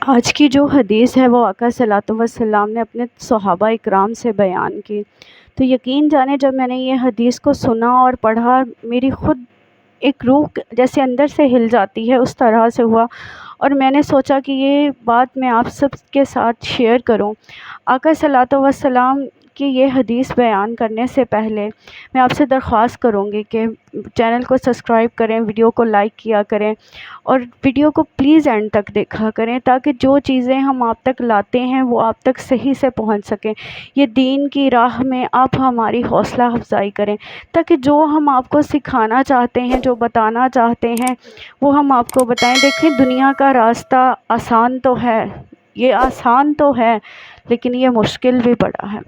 آج کی جو حدیث ہے وہ آقا صلی اللہ علیہ وسلم نے اپنے صحابہ اکرام سے بیان کی۔ تو یقین جانے جب میں نے یہ حدیث کو سنا اور پڑھا، میری خود ایک روح جیسے اندر سے ہل جاتی ہے، اس طرح سے ہوا، اور میں نے سوچا کہ یہ بات میں آپ سب کے ساتھ شیئر کروں۔ آقا صلی اللہ علیہ وسلم کی یہ حدیث بیان کرنے سے پہلے میں آپ سے درخواست کروں گی کہ چینل کو سبسکرائب کریں، ویڈیو کو لائک کیا کریں، اور ویڈیو کو پلیز اینڈ تک دیکھا کریں تاکہ جو چیزیں ہم آپ تک لاتے ہیں وہ آپ تک صحیح سے پہنچ سکیں۔ یہ دین کی راہ میں آپ ہماری حوصلہ افزائی کریں تاکہ جو ہم آپ کو سکھانا چاہتے ہیں، جو بتانا چاہتے ہیں، وہ ہم آپ کو بتائیں۔ دیکھیں، دنیا کا راستہ آسان تو ہے، یہ آسان تو ہے، لیکن یہ مشکل بھی بڑا ہے۔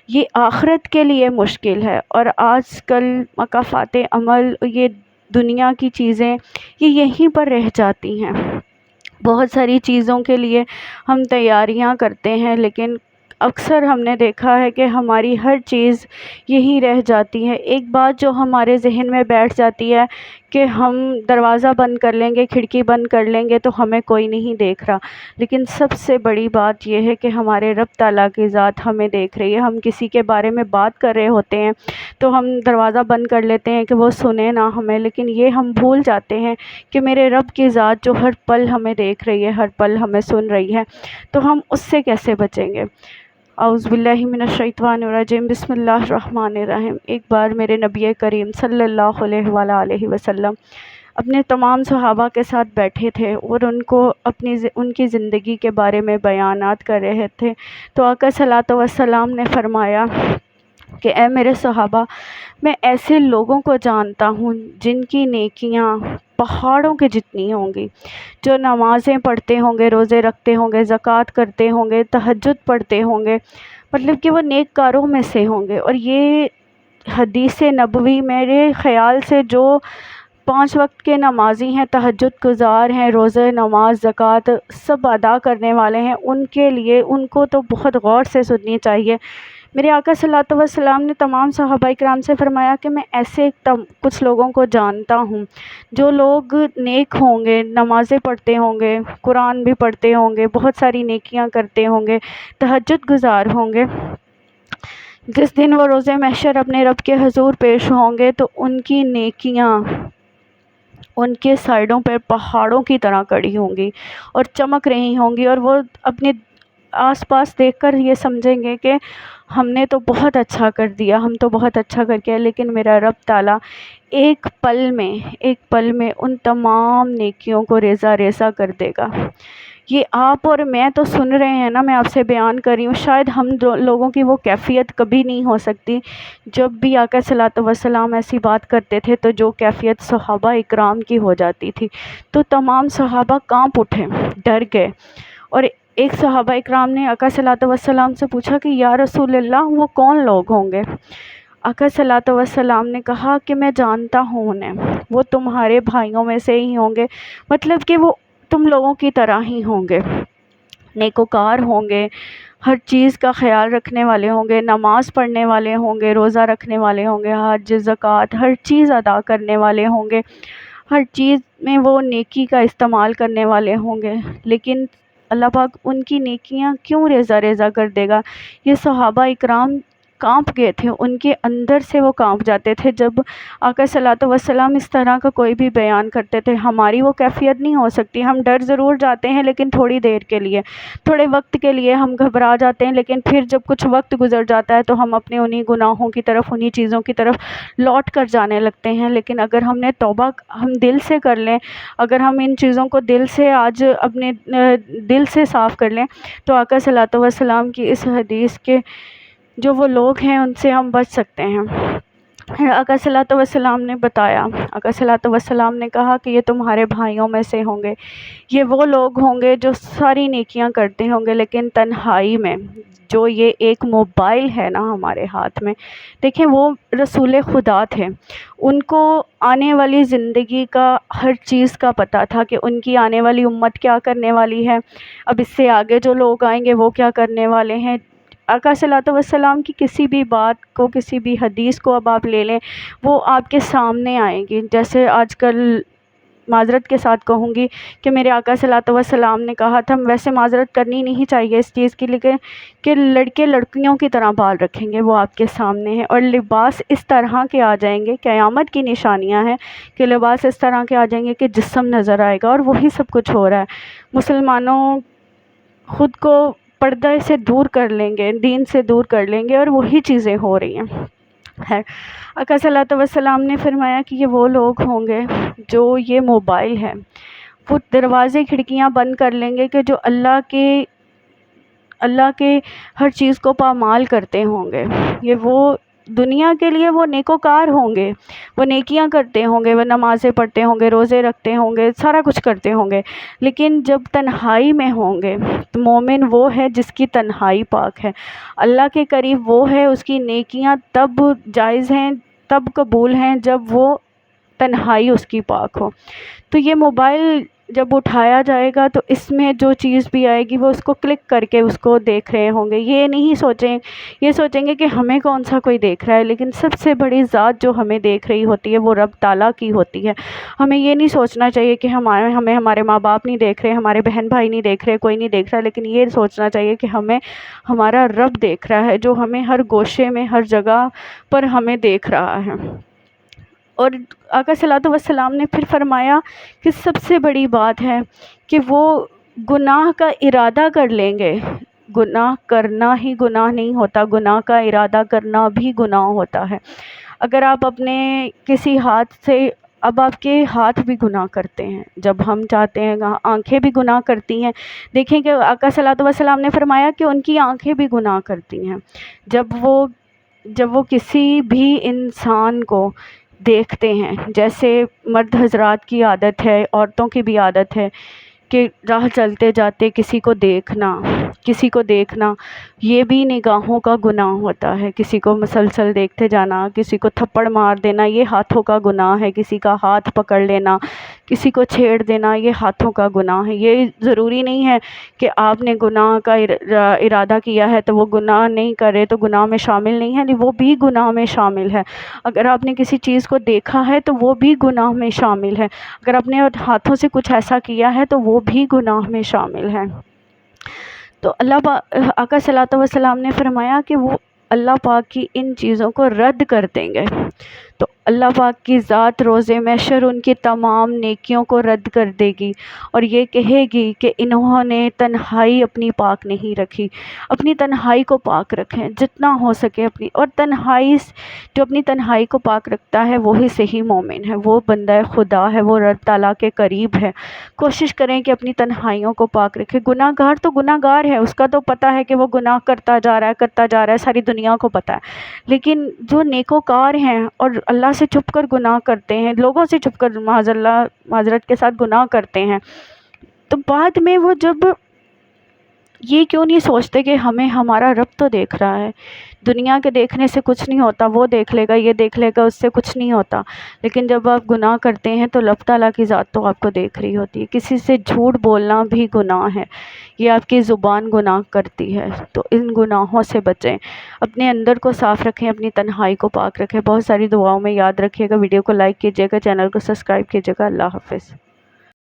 یہ آخرت کے لیے مشکل ہے، اور آج کل مکافات عمل، یہ دنیا کی چیزیں یہ یہیں پر رہ جاتی ہیں۔ بہت ساری چیزوں کے لیے ہم تیاریاں کرتے ہیں، لیکن اکثر ہم نے دیکھا ہے کہ ہماری ہر چیز یہیں رہ جاتی ہے۔ ایک بات جو ہمارے ذہن میں بیٹھ جاتی ہے کہ ہم دروازہ بند کر لیں گے، کھڑکی بند کر لیں گے تو ہمیں کوئی نہیں دیکھ رہا، لیکن سب سے بڑی بات یہ ہے کہ ہمارے رب تعالیٰ کی ذات ہمیں دیکھ رہی ہے۔ ہم کسی کے بارے میں بات کر رہے ہوتے ہیں تو ہم دروازہ بند کر لیتے ہیں کہ وہ سنے نہ ہمیں، لیکن یہ ہم بھول جاتے ہیں کہ میرے رب کی ذات جو ہر پل ہمیں دیکھ رہی ہے، ہر پل ہمیں سن رہی ہے، تو ہم اس سے کیسے بچیں گے؟ اعوذ باللہ من الشیطان الرجیم، بسم اللہ الرحمن الرحیم۔ ایک بار میرے نبی کریم صلی اللہ علیہ وآلہ وسلم اپنے تمام صحابہ کے ساتھ بیٹھے تھے اور ان کی زندگی کے بارے میں بیانات کر رہے تھے، تو آقا صلی اللہ علیہ وسلم نے فرمایا کہ اے میرے صحابہ، میں ایسے لوگوں کو جانتا ہوں جن کی نیکیاں پہاڑوں کے جتنی ہوں گی، جو نمازیں پڑھتے ہوں گے، روزے رکھتے ہوں گے، زکوٰۃ کرتے ہوں گے، تہجد پڑھتے ہوں گے، مطلب کہ وہ نیک کاروں میں سے ہوں گے۔ اور یہ حدیث نبوی میرے خیال سے جو 5 وقت کے نمازی ہیں، تہجد گزار ہیں، روزے، نماز، زکوٰۃ سب ادا کرنے والے ہیں، ان کے لیے ان کو تو بہت غور سے سننی چاہیے۔ میرے آقا صلی اللہ علیہ وسلم نے تمام صحابہ کرام سے فرمایا کہ میں ایسے کچھ لوگوں کو جانتا ہوں جو لوگ نیک ہوں گے، نمازیں پڑھتے ہوں گے، قرآن بھی پڑھتے ہوں گے، بہت ساری نیکیاں کرتے ہوں گے، تہجد گزار ہوں گے۔ جس دن وہ روز محشر اپنے رب کے حضور پیش ہوں گے تو ان کی نیکیاں ان کے سائیڈوں پہ پہاڑوں کی طرح کڑی ہوں گی اور چمک رہی ہوں گی، اور وہ اپنے آس پاس دیکھ کر یہ سمجھیں گے کہ ہم نے تو بہت اچھا کر دیا، ہم تو بہت اچھا کر کے، لیکن میرا رب تعالیٰ ایک پل میں ان تمام نیکیوں کو ریزہ ریزہ کر دے گا۔ یہ آپ اور میں تو سن رہے ہیں نا، میں آپ سے بیان کر رہی ہوں، شاید ہم لوگوں کی وہ کیفیت کبھی نہیں ہو سکتی۔ جب بھی آقا صلی اللہ علیہ وسلم ایسی بات کرتے تھے تو جو کیفیت صحابہ اکرام کی ہو جاتی تھی، تو تمام صحابہ کانپ اٹھے، ڈر گئے، اور ایک صحابہ اکرام نے آقا صلی اللہ علیہ وسلم سے پوچھا کہ یا رسول اللہ، وہ کون لوگ ہوں گے؟ آقا صلی اللہ علیہ وسلم نے کہا کہ میں جانتا ہوں انہیں، وہ تمہارے بھائیوں میں سے ہی ہوں گے، مطلب کہ وہ تم لوگوں کی طرح ہی ہوں گے، نیکوکار ہوں گے، ہر چیز کا خیال رکھنے والے ہوں گے، نماز پڑھنے والے ہوں گے، روزہ رکھنے والے ہوں گے، حج، زکوٰۃ، ہر چیز ادا کرنے والے ہوں گے، ہر چیز میں وہ نیکی کا استعمال کرنے والے ہوں گے، لیکن اللہ پاک ان کی نیکیاں کیوں ریزہ ریزہ کر دے گا؟ یہ صحابہ اکرام کانپ گئے تھے، ان کے اندر سے وہ کانپ جاتے تھے جب آقا صلی اللہ علیہ وسلم اس طرح کا کوئی بھی بیان کرتے تھے۔ ہماری وہ کیفیت نہیں ہو سکتی، ہم ڈر ضرور جاتے ہیں لیکن تھوڑی دیر کے لیے، تھوڑے وقت کے لیے ہم گھبرا جاتے ہیں، لیکن پھر جب کچھ وقت گزر جاتا ہے تو ہم اپنے انہی گناہوں کی طرف، انہی چیزوں کی طرف لوٹ کر جانے لگتے ہیں۔ لیکن اگر ہم نے توبہ ہم دل سے کر لیں، اگر ہم ان چیزوں کو دل سے آج اپنے دل سے صاف کر لیں، تو آقا صلی اللہ علیہ وسلم کی اس حدیث کے جو وہ لوگ ہیں ان سے ہم بچ سکتے ہیں۔ آقا صلی اللہ علیہ وسلم نے بتایا، آقا صلی اللہ علیہ وسلم نے کہا کہ یہ تمہارے بھائیوں میں سے ہوں گے، یہ وہ لوگ ہوں گے جو ساری نیکیاں کرتے ہوں گے لیکن تنہائی میں، جو یہ ایک موبائل ہے نا ہمارے ہاتھ میں، دیکھیں وہ رسول خدا تھے، ان کو آنے والی زندگی کا ہر چیز کا پتہ تھا کہ ان کی آنے والی امت کیا کرنے والی ہے، اب اس سے آگے جو لوگ آئیں گے وہ کیا کرنے والے ہیں۔ آقا صلی اللہ علیہ وسلم کی کسی بھی بات کو، کسی بھی حدیث کو اب آپ لے لیں، وہ آپ کے سامنے آئیں گی۔ جیسے آج کل معذرت کے ساتھ کہوں گی کہ میرے آقا صلی اللہ علیہ وسلم نے کہا تھا، ویسے معذرت کرنی نہیں چاہیے اس چیز کی، لیکن کہ لڑکے لڑکیوں کی طرح بال رکھیں گے، وہ آپ کے سامنے ہے، اور لباس اس طرح کے آ جائیں گے، قیامت کی نشانیاں ہیں کہ لباس اس طرح کے آ جائیں گے کہ جسم نظر آئے گا، اور وہی سب کچھ ہو رہا ہے۔ مسلمانوں خود کو پردہ سے دور کر لیں گے، دین سے دور کر لیں گے، اور وہی چیزیں ہو رہی ہیں۔ ہے آقا صلی اللہ علیہ وسلم نے فرمایا کہ یہ وہ لوگ ہوں گے جو یہ موبائل ہے وہ دروازے کھڑکیاں بند کر لیں گے، کہ جو اللہ کے ہر چیز کو پامال کرتے ہوں گے، یہ وہ دنیا کے لیے وہ نیکوکار ہوں گے، وہ نیکیاں کرتے ہوں گے، وہ نمازیں پڑھتے ہوں گے، روزے رکھتے ہوں گے، سارا کچھ کرتے ہوں گے، لیکن جب تنہائی میں ہوں گے تو مومن وہ ہے جس کی تنہائی پاک ہے، اللہ کے قریب وہ ہے، اس کی نیکیاں تب جائز ہیں، تب قبول ہیں جب وہ تنہائی اس کی پاک ہو۔ تو یہ موبائل جب اٹھایا جائے گا تو اس میں جو چیز بھی آئے گی وہ اس کو کلک کر کے اس کو دیکھ رہے ہوں گے، یہ سوچیں گے کہ ہمیں کون سا کوئی دیکھ رہا ہے، لیکن سب سے بڑی ذات جو ہمیں دیکھ رہی ہوتی ہے وہ رب تعالیٰ کی ہوتی ہے۔ ہمیں یہ نہیں سوچنا چاہیے کہ ہمیں ہمارے ماں باپ نہیں دیکھ رہے، ہمارے بہن بھائی نہیں دیکھ رہے، کوئی نہیں دیکھ رہا، لیکن یہ سوچنا چاہیے کہ ہمیں ہمارا رب دیکھ رہا ہے، جو ہمیں ہر گوشے میں، ہر جگہ پر ہمیں دیکھ رہا ہے۔ اور آقا صلی اللہ علیہ وسلم نے پھر فرمایا کہ سب سے بڑی بات ہے کہ وہ گناہ کا ارادہ کر لیں گے، گناہ کرنا ہی گناہ نہیں ہوتا، گناہ کا ارادہ کرنا بھی گناہ ہوتا ہے۔ اگر آپ اپنے کسی ہاتھ سے، اب آپ کے ہاتھ بھی گناہ کرتے ہیں، جب ہم چاہتے ہیں، آنکھیں بھی گناہ کرتی ہیں، دیکھیں کہ آقا صلی اللہ علیہ وسلم نے فرمایا کہ ان کی آنکھیں بھی گناہ کرتی ہیں، جب وہ کسی بھی انسان کو دیکھتے ہیں، جیسے مرد حضرات کی عادت ہے، عورتوں کی بھی عادت ہے کہ راہ چلتے جاتے کسی کو دیکھنا یہ بھی نگاہوں کا گناہ ہوتا ہے، کسی کو مسلسل دیکھتے جانا، کسی کو تھپڑ مار دینا یہ ہاتھوں کا گناہ ہے، کسی کا ہاتھ پکڑ لینا، کسی کو چھیڑ دینا یہ ہاتھوں کا گناہ ہے۔ یہ ضروری نہیں ہے کہ آپ نے گناہ کا ارادہ کیا ہے تو وہ گناہ نہیں کرے تو گناہ میں شامل نہیں ہے، وہ بھی گناہ میں شامل ہے۔ اگر آپ نے کسی چیز کو دیکھا ہے تو وہ بھی گناہ میں شامل ہے، اگر آپ نے ہاتھوں سے کچھ ایسا کیا ہے تو وہ بھی گناہ میں شامل ہے۔ تو آقا صلی اللہ علیہ وسلم نے فرمایا کہ وہ اللہ پاک کی ان چیزوں کو رد کر دیں گے، تو اللہ پاک کی ذات روز محشر ان کی تمام نیکیوں کو رد کر دے گی، اور یہ کہے گی کہ انہوں نے تنہائی اپنی پاک نہیں رکھی، اپنی تنہائی کو پاک رکھیں جتنا ہو سکے اپنی، اور جو اپنی تنہائی کو پاک رکھتا ہے وہی صحیح مومن ہے، وہ بندہ خدا ہے، وہ رب تعالیٰ کے قریب ہے۔ کوشش کریں کہ اپنی تنہائیوں کو پاک رکھیں۔ گناہ گار تو گناہ گار ہے، اس کا تو پتہ ہے کہ وہ گناہ کرتا جا رہا ہے، ساری دنیا کو پتہ ہے، لیکن جو نیکوکار ہیں اور اللہ سے چھپ کر گناہ کرتے ہیں، لوگوں سے چھپ کر معذرت کے ساتھ گناہ کرتے ہیں، تو بعد میں وہ جب یہ کیوں نہیں سوچتے کہ ہمیں ہمارا رب تو دیکھ رہا ہے، دنیا کے دیکھنے سے کچھ نہیں ہوتا، وہ دیکھ لے گا، یہ دیکھ لے گا، اس سے کچھ نہیں ہوتا، لیکن جب آپ گناہ کرتے ہیں تو رب تعالیٰ کی ذات تو آپ کو دیکھ رہی ہوتی ہے۔ کسی سے جھوٹ بولنا بھی گناہ ہے، یہ آپ کی زبان گناہ کرتی ہے، تو ان گناہوں سے بچیں، اپنے اندر کو صاف رکھیں، اپنی تنہائی کو پاک رکھیں۔ بہت ساری دعاؤں میں یاد رکھیے گا، ویڈیو کو لائک کیجیے گا، چینل کو سبسکرائب کیجیے گا۔ اللہ حافظ۔